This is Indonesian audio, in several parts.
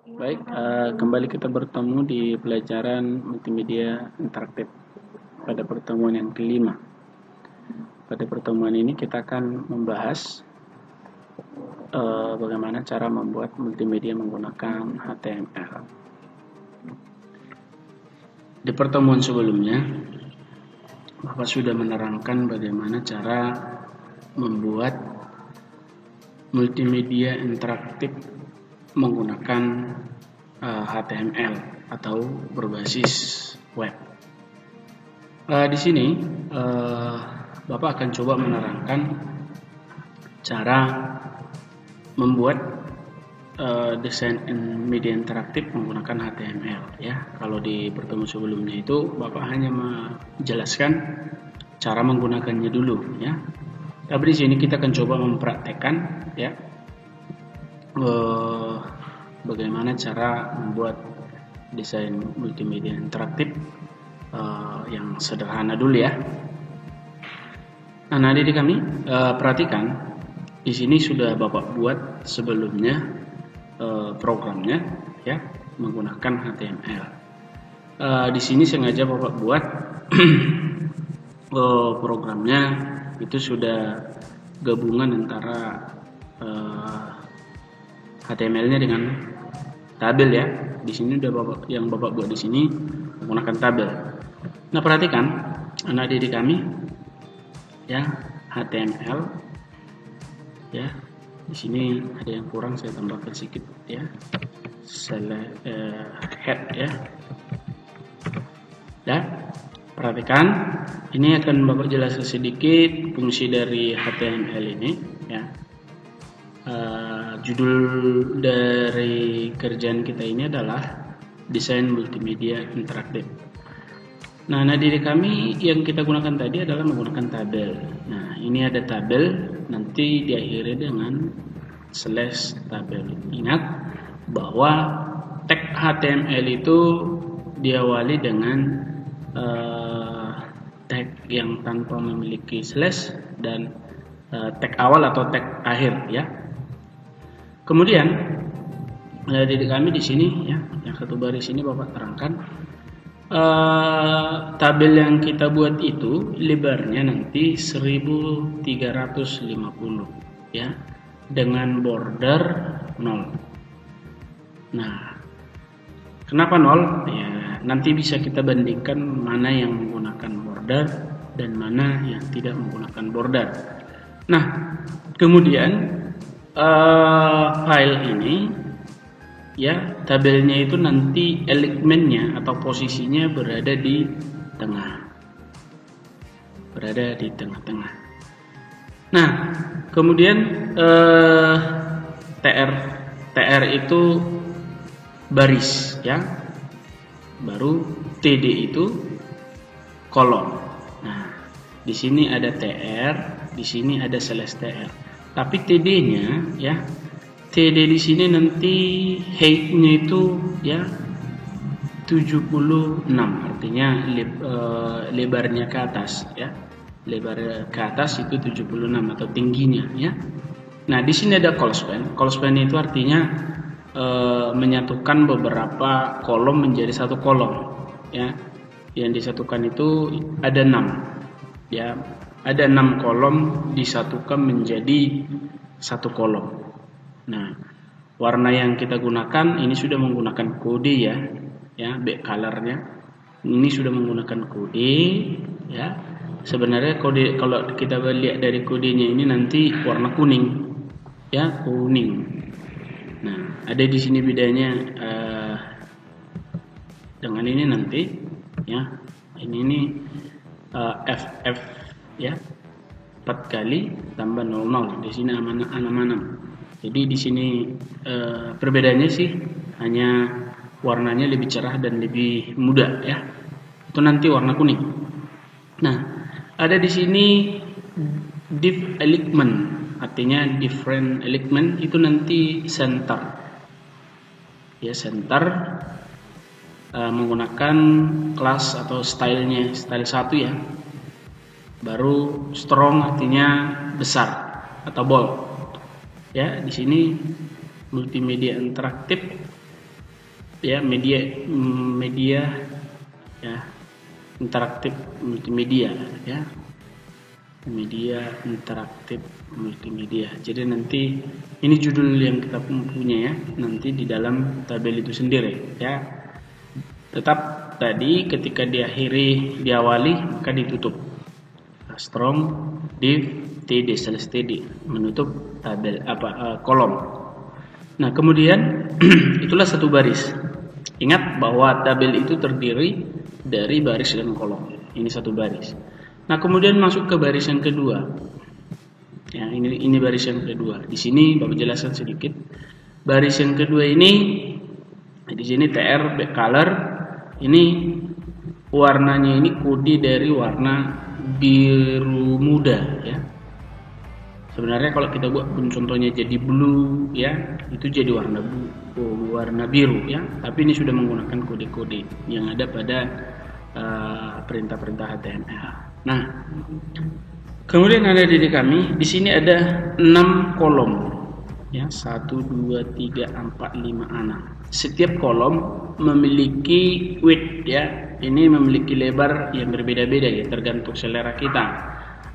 Baik, kembali kita bertemu di pelajaran multimedia interaktif pada pertemuan yang kelima. Pada pertemuan ini kita akan membahas bagaimana cara membuat multimedia menggunakan HTML. Di pertemuan sebelumnya, Bapak sudah menerangkan bagaimana cara membuat multimedia interaktif menggunakan HTML atau berbasis web. Di sini Bapak akan coba menerangkan cara membuat desain media interaktif menggunakan HTML ya. Kalau di pertemuan sebelumnya itu Bapak hanya menjelaskan cara menggunakannya dulu ya. Tapi di sini kita akan coba mempraktekkan ya bagaimana cara membuat desain multimedia interaktif yang sederhana dulu ya. Nah, adik kami perhatikan di sini sudah Bapak buat sebelumnya programnya ya menggunakan HTML. Di sini sengaja Bapak buat programnya itu sudah gabungan antara HTML-nya dengan tabel ya. Di sini udah yang Bapak buat di sini menggunakan tabel. Nah, perhatikan anak didik kami ya, HTML ya. Di sini ada yang kurang, saya tambahkan sedikit ya. Head ya. Dan perhatikan, ini akan Bapak jelaskan sedikit fungsi dari HTML ini ya. Judul dari kerjaan kita ini adalah desain multimedia interaktif. Nah, didik kami yang kita gunakan tadi adalah menggunakan tabel. Nah, ini ada tabel, nanti diakhiri dengan slash tabel. Ingat bahwa tag HTML itu diawali dengan tag yang tanpa memiliki slash dan tag awal atau tag akhir ya. Kemudian didik kami di sini ya, yang satu baris ini Bapak terangkan. Tabel yang kita buat itu lebarnya nanti 1350 ya, dengan border 0. Nah, kenapa 0? Ya, nanti bisa kita bandingkan mana yang menggunakan border dan mana yang tidak menggunakan border. Nah, kemudian file ini ya, tabelnya itu nanti elemennya atau posisinya berada di tengah. Berada di tengah-tengah. Nah, kemudian TR itu baris ya. Baru TD itu kolom. Nah, di sini ada TR, di sini ada slash TR. Tapi TD-nya ya, TD di sini nanti height-nya itu ya 76, artinya lebarnya ke atas ya. Lebar ke atas itu 76 atau tingginya ya. Nah, di sini ada call span. Call span itu artinya menyatukan beberapa kolom menjadi satu kolom ya. Yang disatukan itu ada 6 ya. Ada 6 kolom disatukan menjadi satu kolom. Nah, warna yang kita gunakan ini sudah menggunakan kode ya, back colornya ini sudah menggunakan kode ya. Sebenarnya kode kalau kita lihat dari kodenya ini nanti warna kuning ya, kuning. Nah, ada di sini bedanya dengan ini nanti ya. Ini FF ya, 4 kali tambah 00. Di sini aman. Jadi di sini perbedaannya sih hanya warnanya lebih cerah dan lebih muda ya. Itu nanti warna kuning. Nah, ada di sini div element, artinya different element itu nanti center. Ya, center menggunakan kelas atau stylenya, style 1 ya. Baru strong artinya besar atau bold. Ya, di sini multimedia interaktif ya, media ya, interaktif multimedia ya, media interaktif multimedia. Jadi nanti ini judul yang kita punya ya, nanti di dalam tabel itu sendiri ya. Tetap tadi ketika diawali maka ditutup strong div td td, menutup tabel kolom. Nah kemudian itulah satu baris. Ingat bahwa tabel itu terdiri dari baris dan kolom. Ini satu baris. Nah kemudian masuk ke baris yang kedua. Ya, ini baris yang kedua. Di sini Bapak jelaskan sedikit. Baris yang kedua ini di sini TR color, ini warnanya ini kode dari warna biru muda ya. Sebenarnya kalau kita buat pun contohnya jadi blue ya, itu jadi warna biru ya. Tapi ini sudah menggunakan kode-kode yang ada pada perintah-perintah HTML. Nah, kemudian ada di kami di sini ada 6 kolom ya, 1 2 3 4 5 6. Setiap kolom memiliki width ya, ini memiliki lebar yang berbeda-beda ya, tergantung selera kita.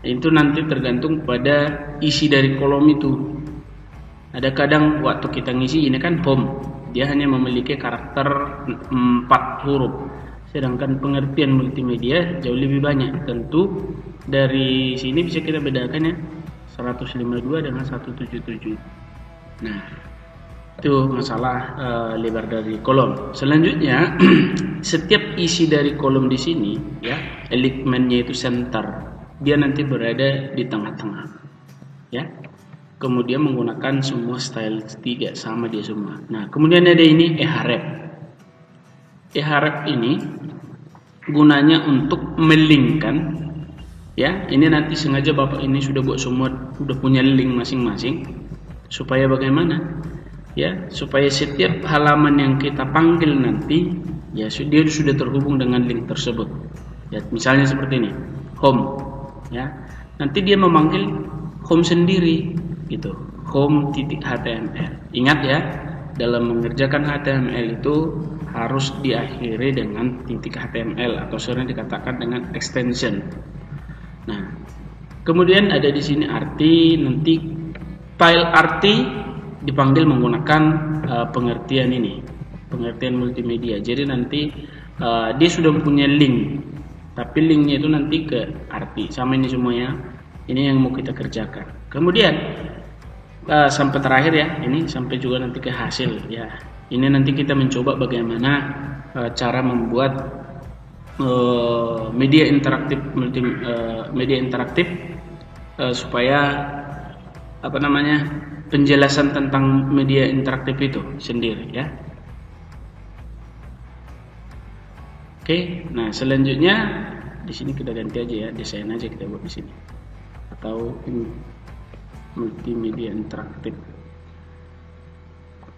Itu nanti tergantung pada isi dari kolom itu. Ada kadang waktu kita ngisi ini kan home, dia hanya memiliki karakter 4 huruf. Sedangkan pengertian multimedia jauh lebih banyak. Tentu dari sini bisa kita bedakan ya, 152 dengan 177. Nah, itu masalah lebar dari kolom. Selanjutnya, setiap isi dari kolom di sini ya, elemennya itu center. Dia nanti berada di tengah-tengah. Ya. Kemudian menggunakan semua style 3 sama dia semua. Nah, kemudian ada ini ehref. Ehref ini gunanya untuk melingkan ya. Ini nanti sengaja Bapak ini sudah buat semua, sudah punya link masing-masing supaya bagaimana? Ya, supaya setiap halaman yang kita panggil nanti ya dia sudah terhubung dengan link tersebut. Ya, misalnya seperti ini, home ya. Nanti dia memanggil home sendiri gitu, home.html. Ingat ya, dalam mengerjakan HTML itu harus diakhiri dengan .html atau sering dikatakan dengan extension. Nah, kemudian ada di sini arti, nanti file arti dipanggil menggunakan pengertian ini, pengertian multimedia. Jadi nanti dia sudah punya link, tapi linknya itu nanti ke arti. Sama ini semuanya, ini yang mau kita kerjakan. Kemudian sampai terakhir ya, ini sampai juga nanti ke hasil ya. Ini nanti kita mencoba bagaimana cara membuat media interaktif media interaktif supaya penjelasan tentang media interaktif itu sendiri ya. Oke, nah selanjutnya di sini kita ganti aja ya, desain aja kita buat di sini, atau multimedia interaktif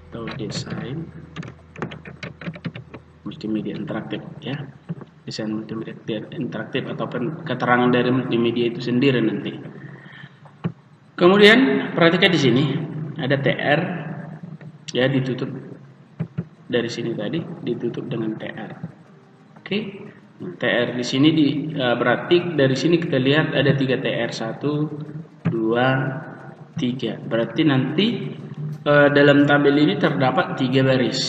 atau desain multimedia interaktif ya, desain multimedia interaktif atau keterangan dari multimedia itu sendiri nanti. Kemudian perhatikan di sini ada TR ya, ditutup dari sini tadi, ditutup dengan TR. Oke, TR di sini berarti dari sini kita lihat ada 3 TR, 1 2 3. Berarti nanti dalam tabel ini terdapat 3 baris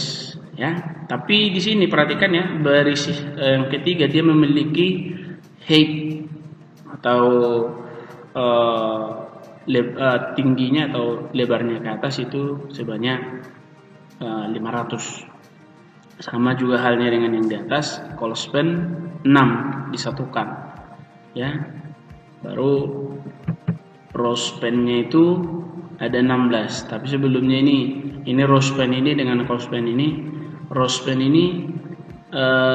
ya. Tapi di sini perhatikan ya, baris yang ketiga dia memiliki height atau tingginya atau lebarnya ke atas itu sebanyak 500. Sama juga halnya dengan yang di atas, call span 6 disatukan ya. Baru row span-nya itu ada 16. Tapi sebelumnya ini row span ini dengan call span ini, row span ini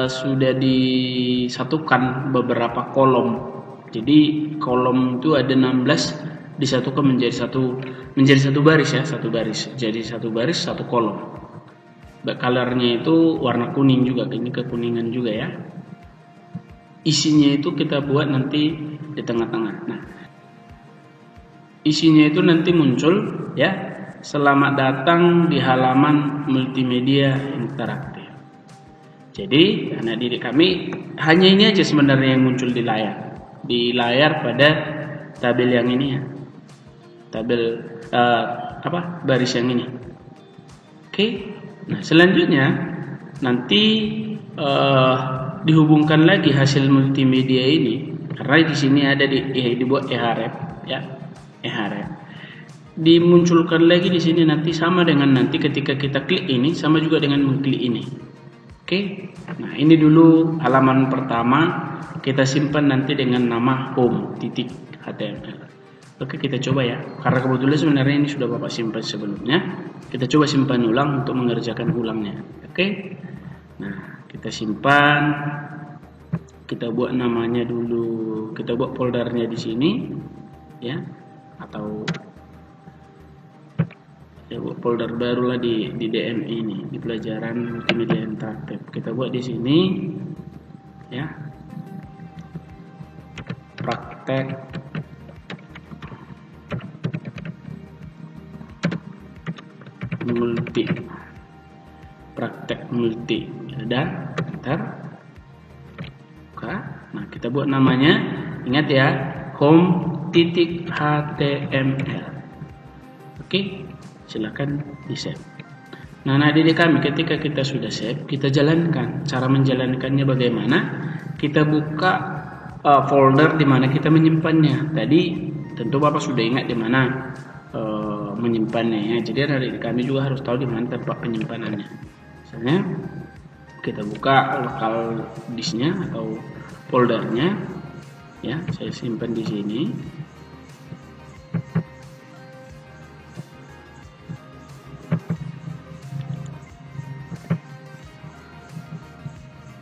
sudah disatukan beberapa kolom. Jadi kolom itu ada 16 disatukan menjadi satu baris ya, satu baris. Jadi satu baris satu kolom. Colornya itu warna kuning juga, ini kekuningan juga ya. Isinya itu kita buat nanti di tengah-tengah. Nah, isinya itu nanti muncul ya, selamat datang di halaman multimedia interaktif. Jadi anak didik kami hanya ini aja sebenarnya yang muncul di layar pada tabel yang ini ya, tabel baris yang ini. Oke. Nah selanjutnya nanti dihubungkan lagi hasil multimedia ini, karena di sini ada dibuat eHarep ya, eHarep. Dimunculkan lagi di sini nanti sama dengan nanti ketika kita klik ini sama juga dengan mengklik ini. Oke. Nah, ini dulu halaman pertama, kita simpan nanti dengan nama home.html. Oke, kita coba ya. Karena kebetulan sebenarnya ini sudah Bapak simpan sebelumnya. Kita coba simpan ulang untuk mengerjakan ulangnya. Oke. Nah, kita simpan. Kita buat namanya dulu. Kita buat foldernya di sini ya. Atau ya, buat folder barulah di DM ini, di pelajaran multimedia interaktif. Kita buat di sini ya, praktek multi dan ntar buka. Nah, kita buat namanya, ingat ya, home.html. Oke, silakan di save. Nah, didik kami, ketika kita sudah save, kita jalankan. Cara menjalankannya bagaimana? Kita buka folder di mana kita menyimpannya. Tadi tentu Bapak sudah ingat di mana menyimpannya ya. Jadi adik kami juga harus tahu di mana tempat penyimpanannya. Misalnya kita buka lokal disknya atau foldernya ya, saya simpan di sini.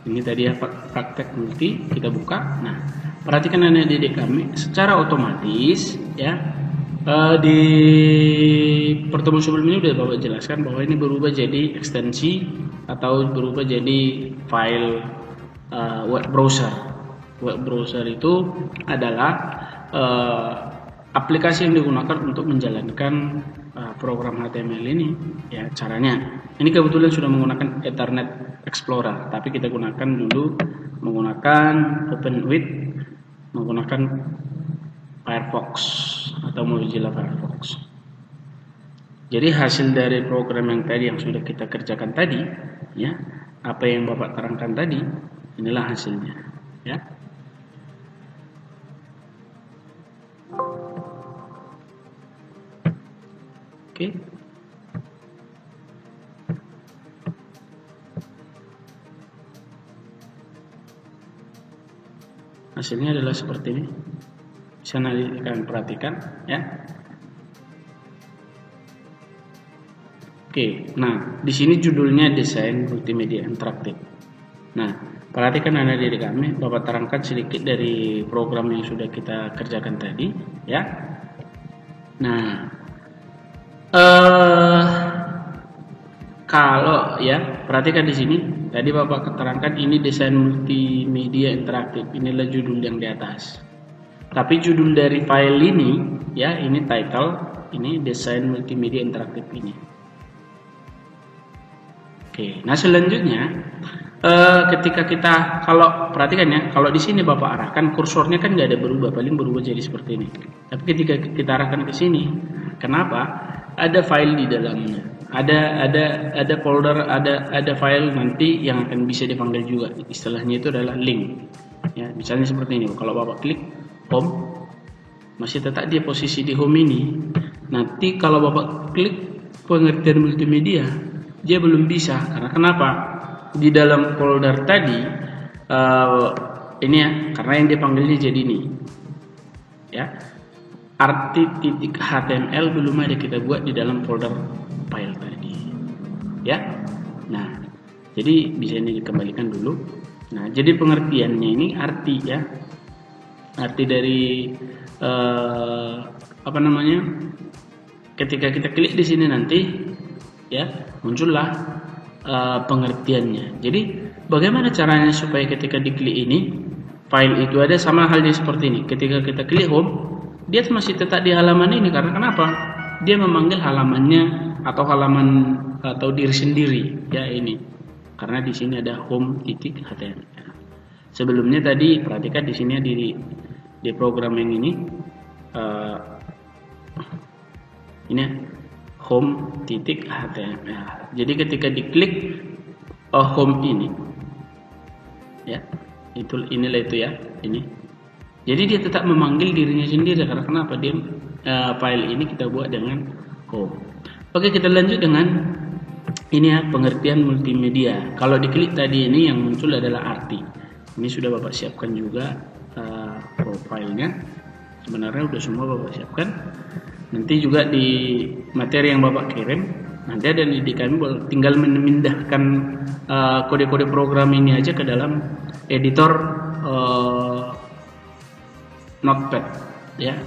Ini tadi ya praktek multi, kita buka. Nah, perhatikan anak didik kami secara otomatis ya, di pertemuan sebelumnya sudah Bapak jelaskan bahwa ini berubah jadi ekstensi atau berubah jadi file web browser. Web browser itu adalah aplikasi yang digunakan untuk menjalankan program HTML ini ya. Caranya ini kebetulan sudah menggunakan Internet Explorer, tapi kita gunakan dulu menggunakan OpenWidth, menggunakan Firefox atau Mozilla Firefox. Jadi hasil dari program yang tadi yang sudah kita kerjakan tadi ya, apa yang Bapak terangkan tadi, inilah hasilnya ya. Oke. Hasilnya adalah seperti ini. Bisa kalian perhatikan ya. Oke, nah di sini judulnya desain multimedia interaktif. Nah, perhatikan anak didik kami, Bapak terangkan sedikit dari program yang sudah kita kerjakan tadi ya. Nah, kalau ya, perhatikan di sini. Tadi Bapak keterangkan ini desain multimedia interaktif. Inilah judul yang di atas. Tapi judul dari file ini ya, ini title, ini desain multimedia interaktif ini. Oke, nah selanjutnya ketika kita, kalau perhatikan ya, kalau di sini Bapak arahkan kursornya kan nggak ada berubah, paling berubah jadi seperti ini. Tapi ketika kita arahkan ke sini, kenapa? Ada file di dalamnya, ada folder, ada file nanti yang akan bisa dipanggil juga. Istilahnya itu adalah link. Ya, misalnya seperti ini. Kalau Bapak klik home, masih tetap dia posisi di home ini. Nanti kalau Bapak klik pengertian multimedia, dia belum bisa. Karena kenapa? Di dalam folder tadi ini ya, karena yang dipanggilnya jadi ini. Ya. arti.html belum ada kita buat di dalam folder file tadi ya. Nah, jadi bisa ini dikembalikan dulu. Nah, jadi pengertiannya ini arti ya, arti dari ketika kita klik di sini nanti ya muncullah pengertiannya. Jadi bagaimana caranya supaya ketika diklik ini file itu ada, sama halnya seperti ini. Ketika kita klik home, dia masih tetap di halaman ini. Karena kenapa? Dia memanggil halamannya atau halaman atau diri sendiri ya ini. karena di sini ada home.html. Sebelumnya tadi perhatikan di sini di program yang ini home.html. Jadi ketika diklik home ini, ya, inilah itu ya, ini. Jadi dia tetap memanggil dirinya sendiri karena kenapa dia file ini kita buat dengan home. Oke, kita lanjut dengan ini ya, pengertian multimedia. Kalau diklik tadi ini yang muncul adalah arti. Ini sudah Bapak siapkan juga profilnya. Sebenarnya udah semua Bapak siapkan. Nanti juga di materi yang Bapak kirim, nanti ada di kami tinggal memindahkan kode-kode program ini aja ke dalam editor Notepad, ya.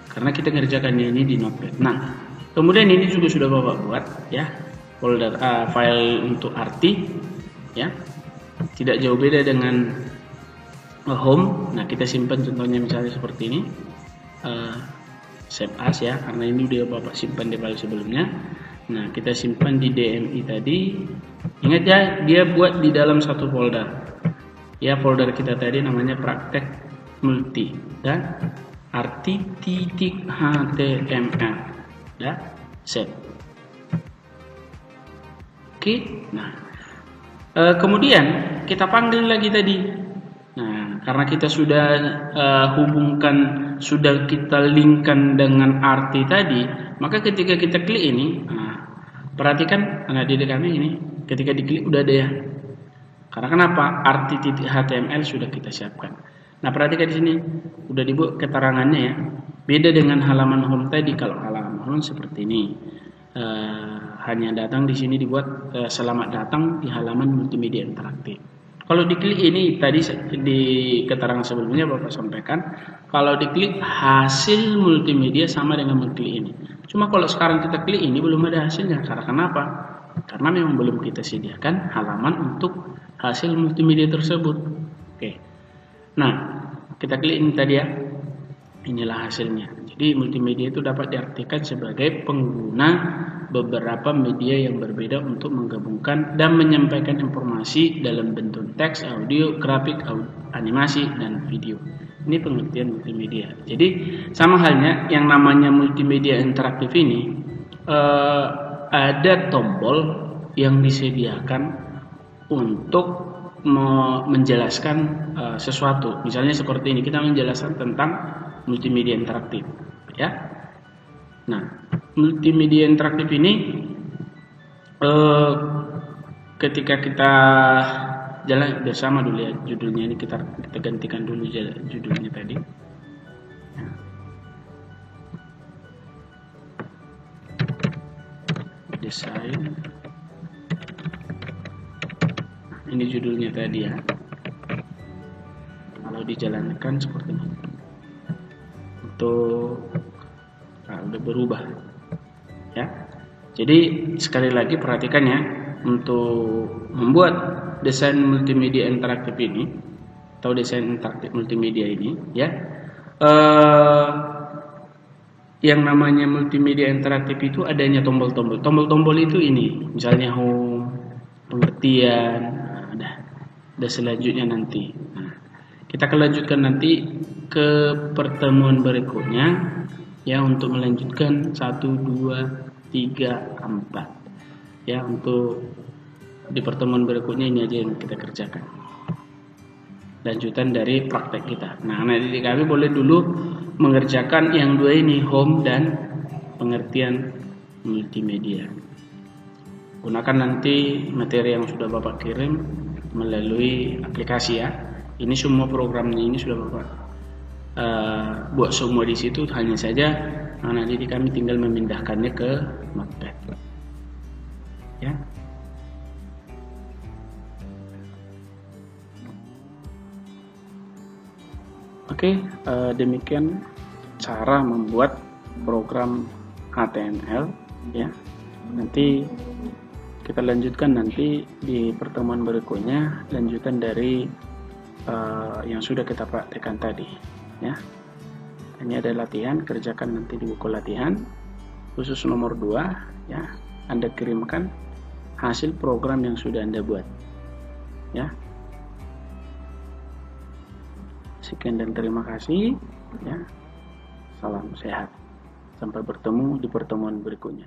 Karena kita ngerjakan ini di Notepad. Nah, kemudian ini juga sudah Bapak buat, ya, folder file untuk arti, ya. Tidak jauh beda dengan home. Nah, kita simpan contohnya misalnya seperti ini. Save as ya, karena ini udah Bapak simpan di file sebelumnya. Nah, kita simpan di DMI tadi. Ingat ya, dia buat di dalam satu folder. Ya, folder kita tadi namanya praktek multi dan arti.html. Ya, save. Oke, nah. Kemudian kita panggil lagi tadi. Nah, karena kita sudah sudah kita linkkan dengan arti tadi, maka ketika kita klik ini, perhatikan anak didik kami ini, ketika diklik udah ada ya. Karena kenapa? Arti.html sudah kita siapkan. Nah, perhatikan di sini udah dibuat keterangannya ya. Beda dengan halaman home tadi. Kalau halaman home seperti ini, hanya datang di sini dibuat selamat datang di halaman multimedia interaktif. Kalau diklik ini tadi di keterangan sebelumnya Bapak sampaikan, kalau diklik hasil multimedia sama dengan mengklik ini. Cuma kalau sekarang kita klik ini belum ada hasilnya. Karena kenapa? Karena memang belum kita sediakan halaman untuk hasil multimedia tersebut. Oke. Nah, kita klik ini tadi ya. Inilah hasilnya. Jadi multimedia itu dapat diartikan sebagai pengguna beberapa media yang berbeda untuk menggabungkan dan menyampaikan informasi dalam bentuk teks, audio, grafik, animasi, dan video. Ini pengertian multimedia. Jadi sama halnya yang namanya multimedia interaktif ini ada tombol yang disediakan untuk menjelaskan sesuatu. Misalnya seperti ini, kita menjelaskan tentang multimedia interaktif, ya. Nah, multimedia interaktif ini ketika kita jalan bersama dulu ya, judulnya ini kita gantikan dulu judulnya tadi. Desain. Ini judulnya tadi ya. Kalau dijalankan seperti ini. Udah berubah ya. Jadi sekali lagi perhatikan ya, untuk membuat desain multimedia interaktif ini atau desain interaktif multimedia ini ya, yang namanya multimedia interaktif itu adanya tombol-tombol. Tombol-tombol itu ini, misalnya home, pengertian, ada selanjutnya nanti. Nah, kita akan lanjutkan nanti ke pertemuan berikutnya ya, untuk melanjutkan 1, 2, 3, 4 ya. Untuk di pertemuan berikutnya ini aja yang kita kerjakan, lanjutan dari praktek kita. Nah, anak didik kami boleh dulu mengerjakan yang dua ini, home dan pengertian multimedia. Gunakan nanti materi yang sudah Bapak kirim melalui aplikasi ya. Ini semua programnya ini sudah Bapak buat semua di situ, hanya saja anak didik kami tinggal memindahkannya ke Notepad ya. Oke, demikian cara membuat program HTML ya. Nanti kita lanjutkan nanti di pertemuan berikutnya, lanjutan dari yang sudah kita praktekkan tadi ya. Ini ada latihan, kerjakan nanti di buku latihan khusus nomor 2 ya. Anda kirimkan hasil program yang sudah Anda buat. ya. Sekian dan terima kasih ya. Salam sehat. Sampai bertemu di pertemuan berikutnya.